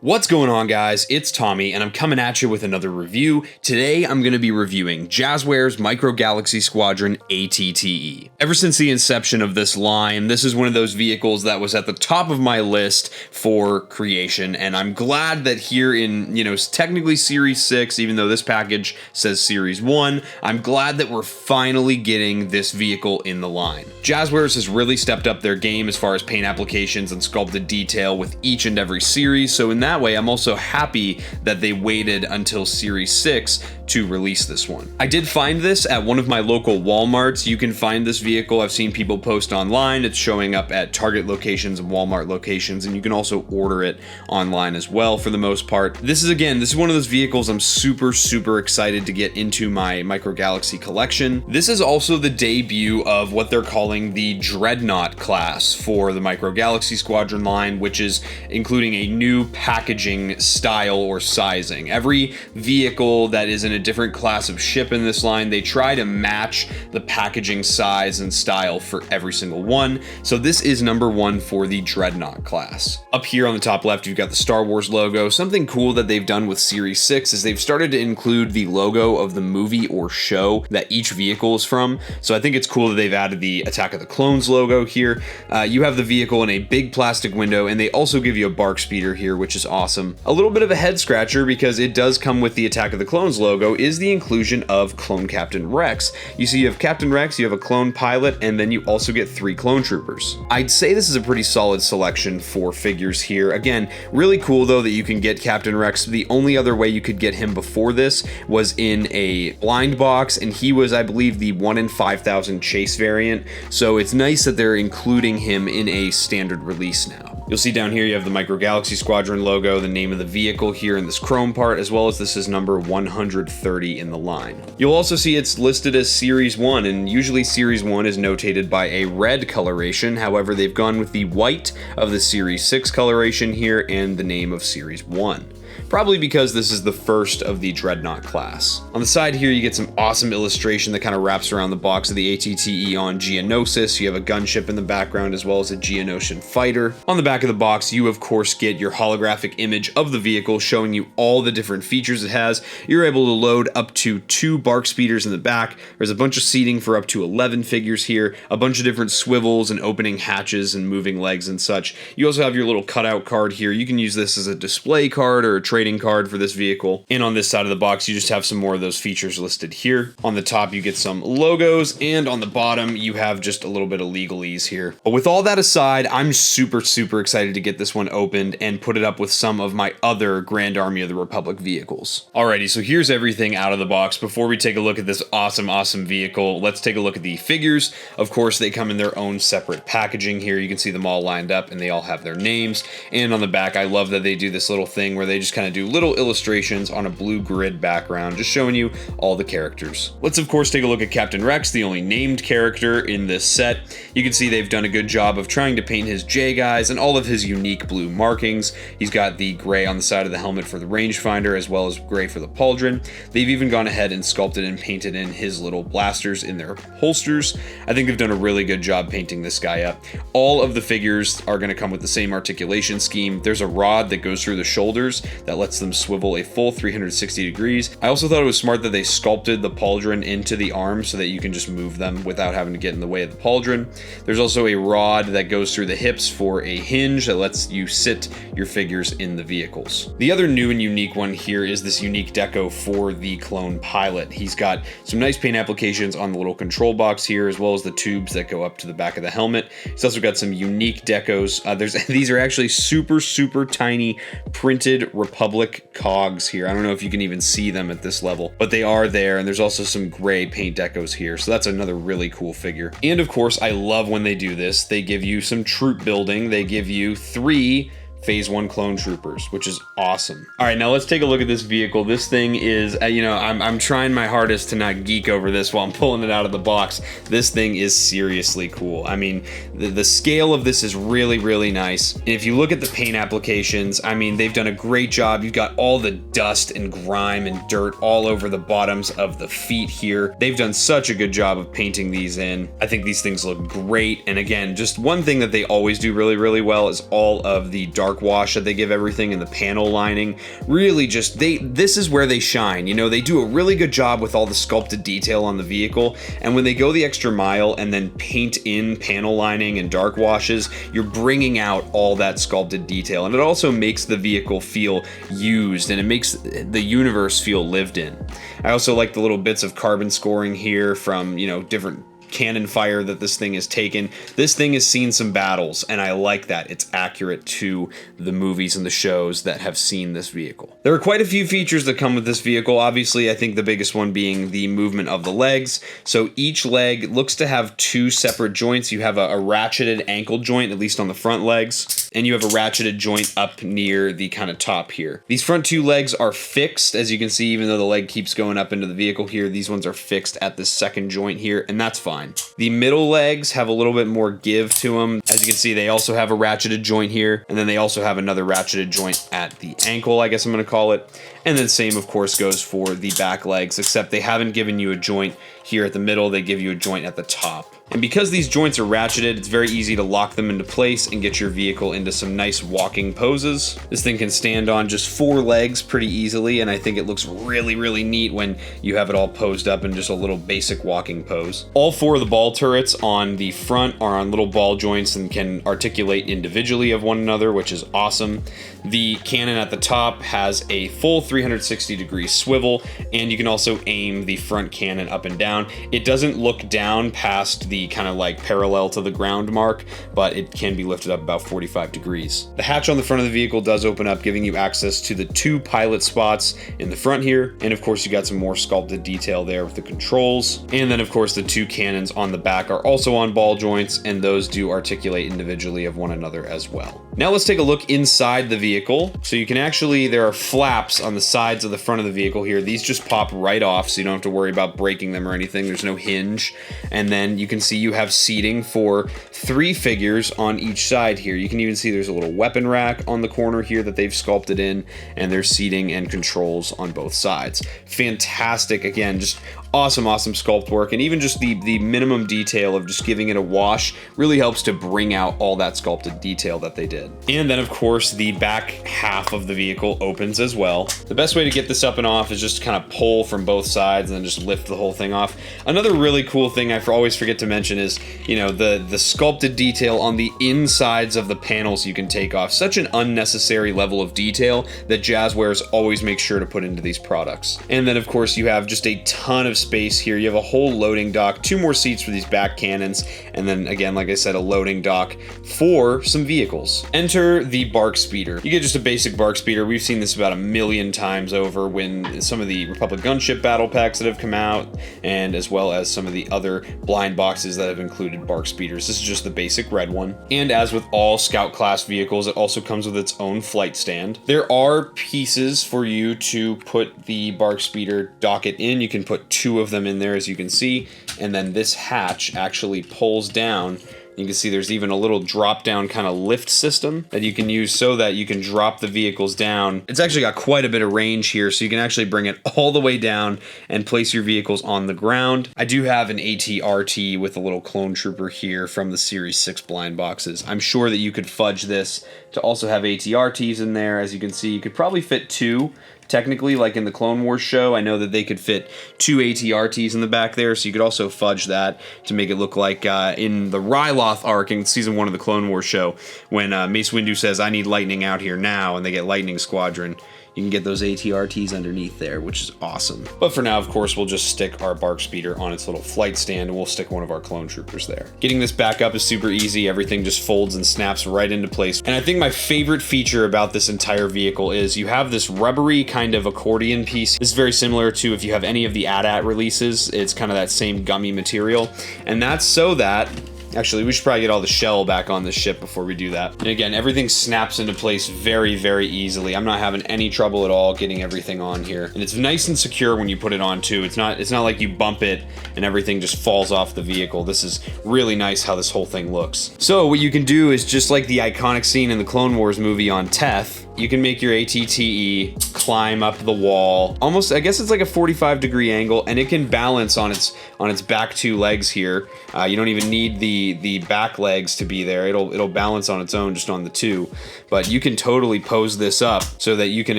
What's going on, guys? It's Tommy, and I'm coming at you with another review. Today, I'm going to be reviewing Jazwares Micro Galaxy Squadron ATTE. Ever since the inception of this line, this is one of those vehicles that was at the top of my list for creation, and I'm glad that here in, technically Series 6, even though this package says Series 1, I'm glad that we're finally getting this vehicle in the line. Jazwares has really stepped up their game as far as paint applications and sculpted detail with each and every series, so in that way, I'm also happy that they waited until Series 6 to release this one. I did find this at one of my local Walmarts. You can find this vehicle. I've seen people post online. It's showing up at Target locations and Walmart locations, and you can also order it online as well for the most part. This is one of those vehicles I'm super excited to get into my Micro Galaxy collection. This is also the debut of what they're calling the Dreadnought class for the Micro Galaxy Squadron line, which is including a new packaging style or sizing. Every vehicle that is in a different class of ship in this line, they try to match the packaging size and style for every single one. So this is number 1 for the Dreadnought class. Up here on the top left, you've got the Star Wars logo. Something cool that they've done with Series 6 is they've started to include the logo of the movie or show that each vehicle is from. So I think it's cool that they've added the Attack of the Clones logo here. You have the vehicle in a big plastic window, and they also give you a bark speeder here, which is awesome. A little bit of a head scratcher, because it does come with the Attack of the Clones logo, is the inclusion of Clone Captain Rex. You see, you have Captain Rex, you have a clone pilot, and then you also get 3 clone troopers. I'd say this is a pretty solid selection for figures here. Again, really cool though that you can get Captain Rex. The only other way you could get him before this was in a blind box, and he was, I believe, the 1 in 5,000 chase variant. So it's nice that they're including him in a standard release now. You'll see down here you have the Micro Galaxy Squadron logo, the name of the vehicle here in this chrome part, as well as this is number 130 in the line. You'll also see it's listed as Series 1, and usually Series 1 is notated by a red coloration. However, they've gone with the white of the Series 6 coloration here and the name of Series 1. Probably because this is the first of the Dreadnought class. On the side here, you get some awesome illustration that kind of wraps around the box of the ATTE on Geonosis. You have a gunship in the background as well as a Geonosian fighter. On the back of the box, you of course get your holographic image of the vehicle showing you all the different features it has. You're able to load up to 2 bark speeders in the back. There's a bunch of seating for up to 11 figures here, a bunch of different swivels and opening hatches and moving legs and such. You also have your little cutout card here. You can use this as a display card or a trading card for this vehicle. And on this side of the box, you just have some more of those features listed here. On the top, you get some logos, and on the bottom, you have just a little bit of legalese here. But with all that aside, I'm super excited to get this one opened and put it up with some of my other Grand Army of the Republic vehicles. Alrighty, so here's everything out of the box. Before we take a look at this awesome vehicle, let's take a look at the figures. Of course, they come in their own separate packaging here. You can see them all lined up, and they all have their names. And on the back, I love that they do this little thing where they just kind of do little illustrations on a blue grid background, just showing you all the characters. Let's of course take a look at Captain Rex, the only named character in this set. You can see they've done a good job of trying to paint his J guys and all of his unique blue markings. He's got the gray on the side of the helmet for the rangefinder, as well as gray for the pauldron. They've even gone ahead and sculpted and painted in his little blasters in their holsters. I think they've done a really good job painting this guy up. All of the figures are going to come with the same articulation scheme. There's a rod that goes through the shoulders that lets them swivel a full 360 degrees. I also thought it was smart that they sculpted the pauldron into the arms so that you can just move them without having to get in the way of the pauldron. There's also a rod that goes through the hips for a hinge that lets you sit your figures in the vehicles. The other new and unique one here is this unique deco for the clone pilot. He's got some nice paint applications on the little control box here, as well as the tubes that go up to the back of the helmet. He's also got some unique decos. These are actually super tiny printed Republic cogs here. I don't know if you can even see them at this level, but they are there, and there's also some gray paint decos here, so that's another really cool figure. And of course, I love when they do this. They give you some troop building. They give you 3 Phase 1 clone troopers, which is awesome. All right, now let's take a look at this vehicle. This thing is, you know, I'm trying my hardest to not geek over this while I'm pulling it out of the box. This thing is seriously cool. I mean, the scale of this is really, really nice. And if you look at the paint applications, I mean, they've done a great job. You've got all the dust and grime and dirt all over the bottoms of the feet here. They've done such a good job of painting these in. I think these things look great. And again, just one thing that they always do really, really well is all of the dark wash that they give everything in the panel lining. Really just, this is where they shine. You know, they do a really good job with all the sculpted detail on the vehicle. And when they go the extra mile and then paint in panel lining and dark washes, you're bringing out all that sculpted detail. And it also makes the vehicle feel used, and it makes the universe feel lived in. I also like the little bits of carbon scoring here from, you know, different cannon fire that this thing has taken. This thing has seen some battles, and I like that. It's accurate to the movies and the shows that have seen this vehicle. There are quite a few features that come with this vehicle. Obviously, I think the biggest one being the movement of the legs. So each leg looks to have two separate joints. You have a ratcheted ankle joint, at least on the front legs, and you have a ratcheted joint up near the kind of top here. These front two legs are fixed, as you can see, even though the leg keeps going up into the vehicle here. These ones are fixed at the second joint here, and that's fine. The middle legs have a little bit more give to them. As you can see, they also have a ratcheted joint here, and then they also have another ratcheted joint at the ankle, I guess I'm going to call it. And then same, of course, goes for the back legs, except they haven't given you a joint here at the middle. They give you a joint at the top. And because these joints are ratcheted, it's very easy to lock them into place and get your vehicle into some nice walking poses. This thing can stand on just 4 legs pretty easily, and I think it looks really, really neat when you have it all posed up in just a little basic walking pose. All 4 of the ball turrets on the front are on little ball joints and can articulate individually of one another, which is awesome. The cannon at the top has a full 360-degree swivel, and you can also aim the front cannon up and down. It doesn't look down past the kind of like parallel to the ground mark, but it can be lifted up about 45 degrees. The hatch on the front of the vehicle does open up, giving you access to the 2 pilot spots in the front here, and of course you got some more sculpted detail there with the controls. And then of course the 2 cannons on the back are also on ball joints, and those do articulate individually of one another as well. Now let's take a look inside the vehicle. So you can actually, there are flaps on the sides of the front of the vehicle here. These just pop right off, so you don't have to worry about breaking them or anything. There's no hinge. And then you can see you have seating for 3 figures on each side here. You can even see there's a little weapon rack on the corner here that they've sculpted in, and there's seating and controls on both sides. Fantastic, again, just awesome sculpt work, and even just the minimum detail of just giving it a wash really helps to bring out all that sculpted detail that they did. And then of course the back half of the vehicle opens as well. The best way to get this up and off is just to kind of pull from both sides and then just lift the whole thing off. Another really cool thing I always forget to mention is, you know, the sculpted detail on the insides of the panels you can take off. Such an unnecessary level of detail that Jazwares always makes sure to put into these products. And then of course you have just a ton of space here. You have a whole loading dock, 2 more seats for these back cannons, and then again, like I said, a loading dock for some vehicles. Enter the Bark Speeder. You get just a basic Bark Speeder. We've seen this about 1 million times over when some of the Republic gunship battle packs that have come out, and as well as some of the other blind boxes that have included Bark Speeders. This is just the basic red one. And as with all Scout class vehicles, it also comes with its own flight stand. There are pieces for you to put the Bark Speeder docket in. You can put 2 of them in there, as you can see, and then this hatch actually pulls down. You can see there's even a little drop down kind of lift system that you can use so that you can drop the vehicles down. It's actually got quite a bit of range here, so you can actually bring it all the way down and place your vehicles on the ground. I do have an AT-RT with a little clone trooper here from the Series 6 blind boxes. I'm sure that you could fudge this to also have AT-RTs in there. As you can see, you could probably fit 2. Technically, like in the Clone Wars show, I know that they could fit 2 AT-RTs in the back there, so you could also fudge that to make it look like in the Ryloth arc in Season 1 of the Clone Wars show, when Mace Windu says, "I need lightning out here now," and they get Lightning Squadron. You can get those AT-RTs underneath there, which is awesome. But for now, of course, we'll just stick our Bark Speeder on its little flight stand, and we'll stick one of our clone troopers there. Getting this back up is super easy. Everything just folds and snaps right into place. And I think my favorite feature about this entire vehicle is you have this rubbery kind of accordion piece. This is very similar to if you have any of the AT-AT releases. It's kind of that same gummy material. And that's so that Actually, we should probably get all the shell back on this ship before we do that. And again, everything snaps into place very, very easily. I'm not having any trouble at all getting everything on here. And it's nice and secure when you put it on too. It's not like you bump it and everything just falls off the vehicle. This is really nice how this whole thing looks. So what you can do is just like the iconic scene in the Clone Wars movie on Teth, you can make your ATTE climb up the wall. Almost, I guess it's like a 45-degree angle, and it can balance on its back two legs here. You don't even need the back legs to be there. It'll balance on its own just on the two. But you can totally pose this up so that you can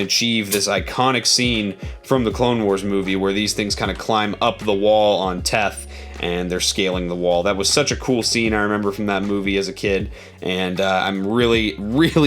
achieve this iconic scene from the Clone Wars movie where these things kind of climb up the wall on Teth and they're scaling the wall. That was such a cool scene I remember from that movie as a kid, and I'm really,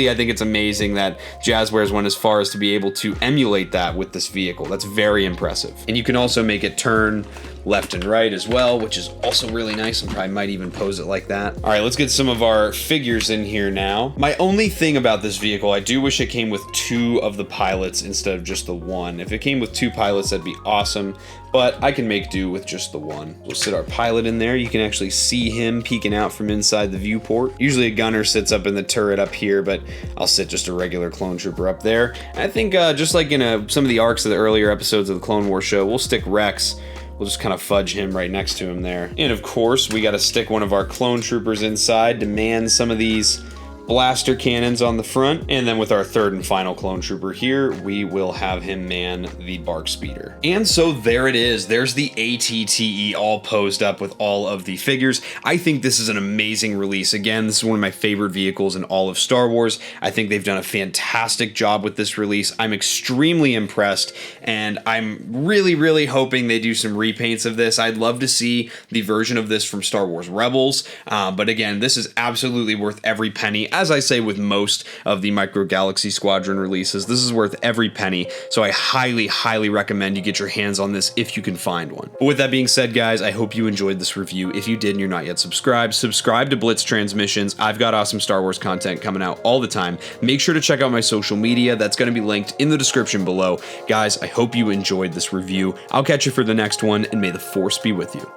I think it's amazing that Jazwares went as far as to be able to emulate that with this vehicle. That's very impressive. And you can also make it turn left and right as well, which is also really nice, and probably might even pose it like that. All right, let's get some of our figures in here now. My only thing about this vehicle, I do wish it came with 2 of the pilots instead of just the 1. If it came with 2 pilots, that'd be awesome, but I can make do with just the 1. We'll sit our pilot in there. You can actually see him peeking out from inside the viewport. Usually a gunner sits up in the turret up here, but I'll sit just a regular clone trooper up there. And I think just like in some of the arcs of the earlier episodes of the Clone Wars show, we'll stick Rex. We'll just kind of fudge him right next to him there. And of course, we got to stick one of our clone troopers inside to man some of these blaster cannons on the front. And then with our 3rd and final clone trooper here, we will have him man the bark speeder. And so there it is. There's the ATTE all posed up with all of the figures. I think this is an amazing release. Again, this is one of my favorite vehicles in all of Star Wars. I think they've done a fantastic job with this release. I'm extremely impressed, and I'm really hoping they do some repaints of this. I'd love to see the version of this from Star Wars Rebels, but again, this is absolutely worth every penny. As I say with most of the Micro Galaxy Squadron releases, this is worth every penny, so I highly recommend you get your hands on this if you can find one. But with that being said, guys, I hope you enjoyed this review. If you did and you're not yet subscribed, subscribe to Blitz Transmissions. I've got awesome Star Wars content coming out all the time. Make sure to check out my social media. That's going to be linked in the description below. Guys, I hope you enjoyed this review. I'll catch you for the next one, and may the Force be with you.